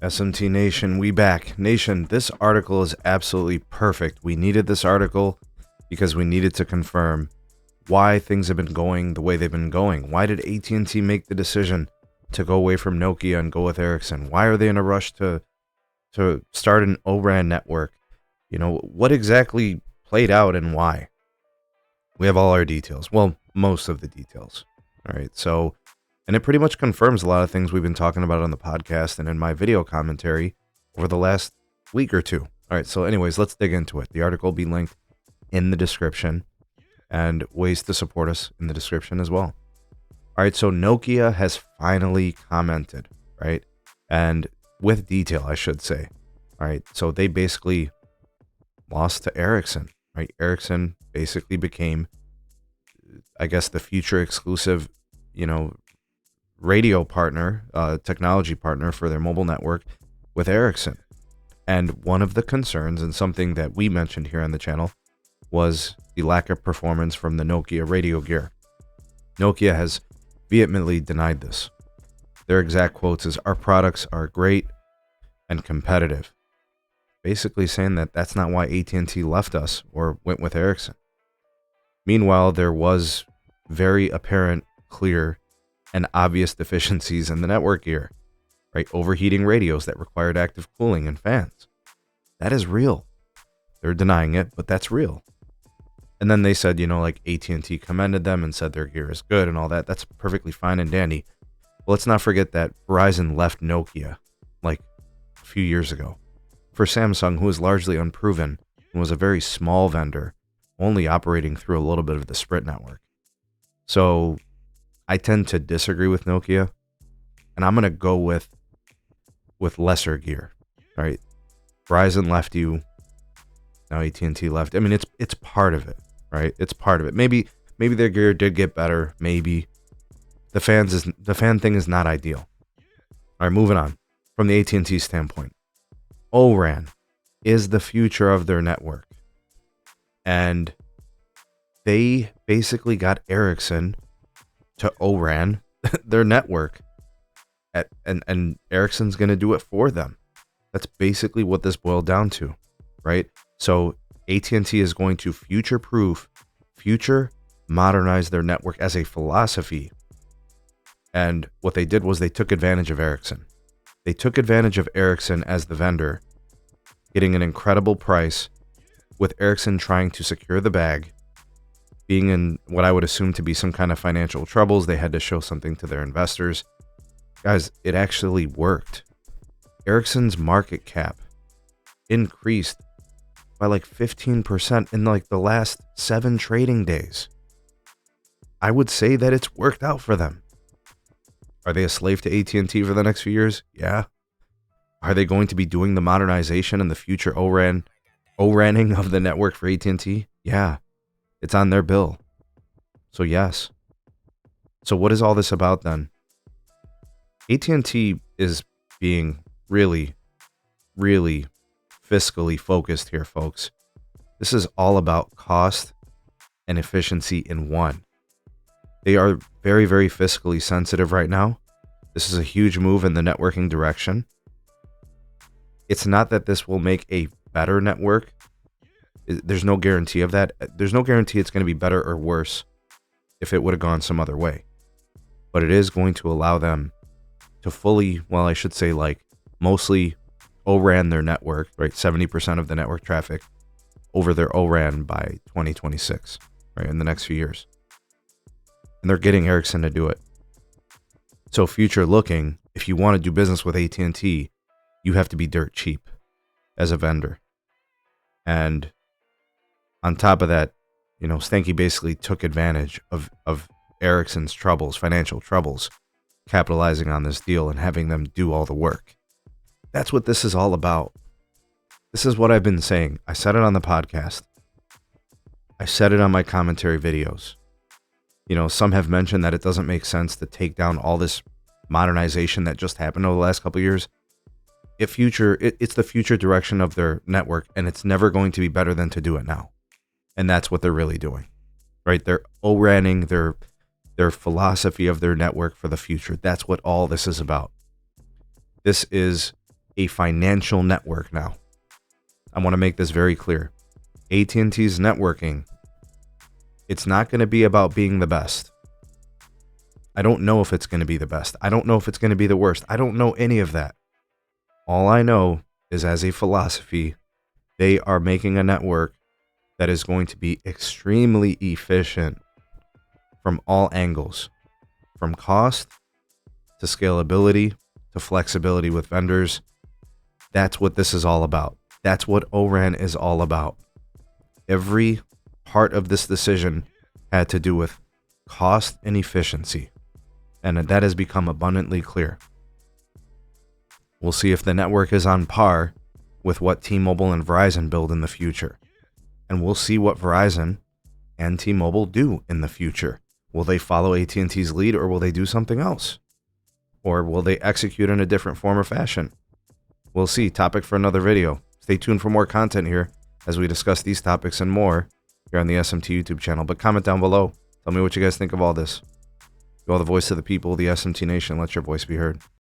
SMT Nation, we back. Nation, this article is absolutely perfect. We needed this article because we needed to confirm why things have been going the way they've been going. Why did AT&T make the decision to go away from Nokia and go with Ericsson? Why are they in a rush to start an O-RAN network? You know, what exactly played out and why? We have all our details. Well, most of the details. All right, so... And it pretty much confirms a lot of things we've been talking about on the podcast and in my video commentary over the last week or two. All right, so anyways, let's dig into it. The article will be linked in the description and ways to support us in the description as well. All right, so Nokia has finally commented, right? And with detail, I should say. All right, so they basically lost to Ericsson, right? Ericsson basically became, I guess, the future exclusive, radio partner, technology partner for their mobile network with Ericsson. And one of the concerns, and something that we mentioned here on the channel, was the lack of performance from the Nokia radio gear. Nokia has vehemently denied this. Their exact quotes is, "Our products are great and competitive." Basically saying that that's not why AT&T left us or went with Ericsson. Meanwhile, there was very apparent, clear, and obvious deficiencies in the network gear, right? Overheating radios that required active cooling and fans. That is real. They're denying it, but that's real. And then they said, AT&T commended them and said their gear is good and all that. That's perfectly fine and dandy. But let's not forget that Verizon left Nokia like a few years ago for Samsung, who is largely unproven and was a very small vendor, only operating through a little bit of the Sprint network. So I tend to disagree with Nokia, and I'm going to go with lesser gear, right? Verizon left you, now AT&T left. I mean, it's part of it, right? It's part of it. Maybe their gear did get better, maybe. The fan thing is not ideal. All right, moving on. From the AT&T standpoint, O-RAN is the future of their network. And they basically got Ericsson to O-RAN their network, and Ericsson's going to do it for them. That's basically what this boiled down to, right? So AT&T is going to future modernize their network as a philosophy. And what they did was they took advantage of Ericsson. They took advantage of Ericsson as the vendor, getting an incredible price, with Ericsson trying to secure the bag. Being in what I would assume to be some kind of financial troubles, they had to show something to their investors. Guys, it actually worked. Ericsson's market cap increased by like 15% in like the last 7 trading days. I would say that it's worked out for them. Are they a slave to AT&T for the next few years? Yeah. Are they going to be doing the modernization and the future O-RANing of the network for AT&T? Yeah. It's on their bill. So yes. So what is all this about then? AT&T is being really, really fiscally focused here, folks. This is all about cost and efficiency in one. They are very, very fiscally sensitive right now. This is a huge move in the networking direction. It's not that this will make a better network. There's no guarantee of that. There's no guarantee it's going to be better or worse if it would have gone some other way. But it is going to allow them to fully, well, I should say like mostly O-RAN their network, right? 70% of the network traffic over their O-RAN by 2026, right? In the next few years. And they're getting Ericsson to do it. So future looking, if you want to do business with AT&T, you have to be dirt cheap as a vendor. And on top of that, Stanky basically took advantage of Ericsson's troubles, financial troubles, capitalizing on this deal and having them do all the work. That's what this is all about. This is what I've been saying. I said it on the podcast. I said it on my commentary videos. Some have mentioned that it doesn't make sense to take down all this modernization that just happened over the last couple of years. It's the future direction of their network, and it's never going to be better than to do it now. And that's what they're really doing, right? They're O-RANing their philosophy of their network for the future. That's what all this is about. This is a financial network now. I want to make this very clear. AT&T's networking, it's not going to be about being the best. I don't know if it's going to be the best. I don't know if it's going to be the worst. I don't know any of that. All I know is, as a philosophy, they are making a network that is going to be extremely efficient from all angles, from cost to scalability to flexibility with vendors. That's what this is all about. That's what O-RAN is all about. Every part of this decision had to do with cost and efficiency, and that has become abundantly clear. We'll see if the network is on par with what T-Mobile and Verizon build in the future. And we'll see what Verizon and T-Mobile do in the future. Will they follow AT&T's lead, or will they do something else? Or will they execute in a different form or fashion? We'll see. Topic for another video. Stay tuned for more content here as we discuss these topics and more here on the SMT YouTube channel. But comment down below. Tell me what you guys think of all this. You are the voice of the people, the SMT Nation. Let your voice be heard.